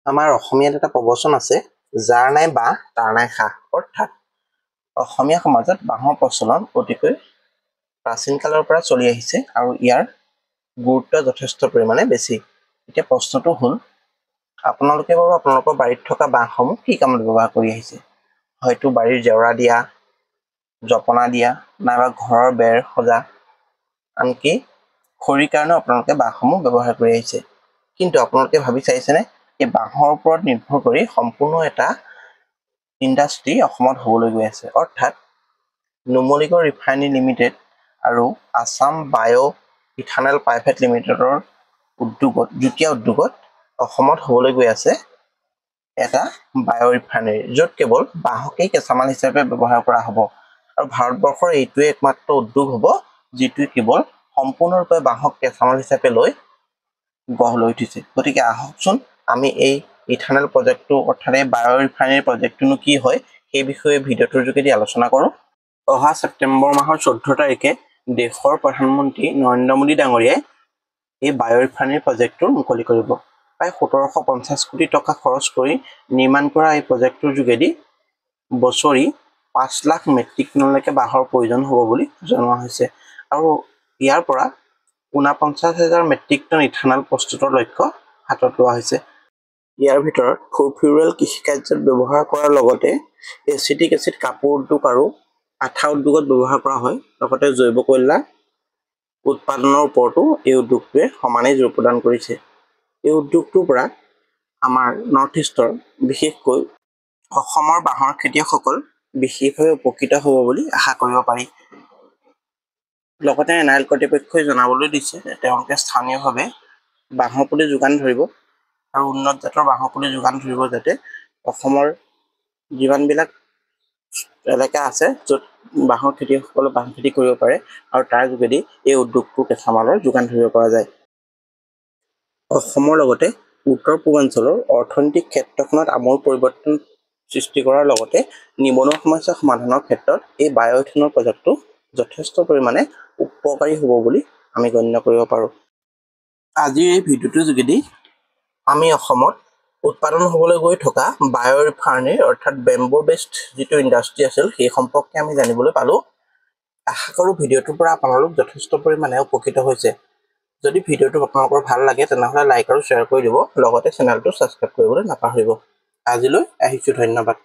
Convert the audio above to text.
আমাৰ অসমীয়াত এটা প্ৰবচন আছে, যাৰ নাই বাঁহ তাৰ নাই সাহ। অৰ্থাৎ অসমীয়া সমাজত বাঁহৰ প্ৰচলন অতিকৈ প্ৰাচীন কালৰ পৰা চলি আহিছে আৰু ইয়াৰ গুৰুত্ব যথেষ্ট পৰিমাণে বেছি। এতিয়া প্ৰশ্নটো হ'ল, আপোনালোকে বাৰু আপোনালোকৰ বাৰীত থকা বাঁহসমূহ কি কামত ব্যৱহাৰ কৰি আহিছে? হয়তো বাৰীৰ জেওৰা দিয়া, জপনা দিয়া, নাইবা ঘৰৰ বেৰ সজা, আনকি খৰিৰ কাৰণেও আপোনালোকে বাঁহসমূহ ব্যৱহাৰ কৰি আহিছে। কিন্তু আপোনালোকে ভাবি চাইছেনে, এই বাঁহৰ ওপৰত নিৰ্ভৰ কৰি সম্পূৰ্ণ এটা ইণ্ডাষ্ট্ৰী অসমত হ'বলৈ গৈ আছে। অৰ্থাৎ নুমলীগড় ৰিফাইনাৰী লিমিটেড আৰু আছাম বায়' ইথানেল প্ৰাইভেট লিমিটেডৰ যুটীয়া উদ্যোগত অসমত হ'বলৈ গৈ আছে এটা বায়' ৰিফাইনাৰী, য'ত কেৱল বাঁহকেই কেঁচামাল হিচাপে ব্যৱহাৰ কৰা হ'ব। আৰু ভাৰতবৰ্ষৰ এইটোৱে একমাত্ৰ উদ্যোগ হ'ব যিটোৱে কেৱল সম্পূৰ্ণৰূপে বাঁহক কেঁচামাল হিচাপে লৈ গঢ় লৈ উঠিছে। গতিকে আহকচোন আমি এই ইথানেল প্ৰজেক্টটো অৰ্থাৎ এই বায়' ৰিফাইনাৰী প্ৰজেক্টটোনো কি হয় সেই বিষয়ে ভিডিঅ'টোৰ যোগেদি আলোচনা কৰোঁ। অহা ছেপ্টেম্বৰ মাহৰ 14 তাৰিখে দেশৰ প্ৰধানমন্ত্ৰী নৰেন্দ্ৰ মোদী ডাঙৰীয়াই এই বায়' ৰিফাইনাৰী প্ৰজেক্টটো মুকলি কৰিব। প্ৰায় 1750 কোটি টকা খৰচ কৰি নিৰ্মাণ কৰা এই প্ৰজেক্টটোৰ যোগেদি বছৰি 5 লাখ মেট্ৰিক টনলৈকে বাঁহৰ প্ৰয়োজন হ'ব বুলি জনোৱা হৈছে আৰু ইয়াৰ পৰা 49,000 মেট্ৰিক টন ইথানল প্ৰস্তুতৰ লক্ষ্য হাতত লোৱা হৈছে। ইয়াৰ ভিতৰত ফুৰফিউৰেল কৃষিকাৰ্যত ব্যৱহাৰ কৰাৰ লগতে এচিটিক এচিড কাপোৰ উদ্যোগ আৰু আঠা উদ্যোগত ব্যৱহাৰ কৰা হয়। লগতে জৈৱ কয়লা উৎপাদনৰ ওপৰতো এই উদ্যোগটোৱে সমানেই জোৰ প্ৰদান কৰিছে। এই উদ্যোগটোৰ পৰা আমাৰ নৰ্থ ইষ্টৰ বিশেষকৈ অসমৰ বাঁহৰ খেতিয়কসকল বিশেষভাৱে উপকৃত হ'ব বুলি আশা কৰিব পাৰি। লগতে NIL কৰ্তৃপক্ষই জনাবলৈ দিছে যে তেওঁলোকে স্থানীয়ভাৱে বাঁহৰ পুলি যোগান ধৰিব আৰু উন্নত জাতৰ বাঁহৰ পুলি যোগান ধৰিব, যাতে অসমৰ যিমানবিলাক এলেকা আছে য'ত বাঁহৰ খেতিয়কসকলে বাঁহ খেতি কৰিব পাৰে আৰু তাৰ যোগেদি এই উদ্যোগটো কেঁচামালৰ যোগান ধৰিব পৰা যায়। অসমৰ লগতে উত্তৰ পূৰ্বাঞ্চলৰ অৰ্থনৈতিক ক্ষেত্ৰখনত আমূল পৰিৱৰ্তন সৃষ্টি কৰাৰ লগতে নিবনুৱা সমস্যা সমাধানৰ ক্ষেত্ৰত এই বায়' ইথানল প্ৰজেক্টটো যথেষ্ট পৰিমাণে উপকাৰী হ'ব বুলি আমি গণ্য কৰিব পাৰোঁ। আজিৰ এই ভিডিঅ'টোৰ যোগেদি আমি অসমত উৎপাদন হ'বলৈ গৈ থকা বায়' ৰিফাইনাৰী অৰ্থাৎ বেম্বো বেছড যিটো ইণ্ডাষ্ট্ৰী আছিল সেই সম্পৰ্কে আমি জানিবলৈ পালোঁ। আশা কৰোঁ ভিডিঅ'টোৰ পৰা আপোনালোক যথেষ্ট পৰিমাণে উপকৃত হৈছে। যদি ভিডিঅ'টো আপোনালোকৰ ভাল লাগে তেনেহ'লে লাইক আৰু শ্বেয়াৰ কৰি দিব, লগতে চেনেলটো ছাবস্ক্ৰাইব কৰিবলৈ নাপাহৰিব। আজিলৈ আহিছোঁ, ধন্যবাদ।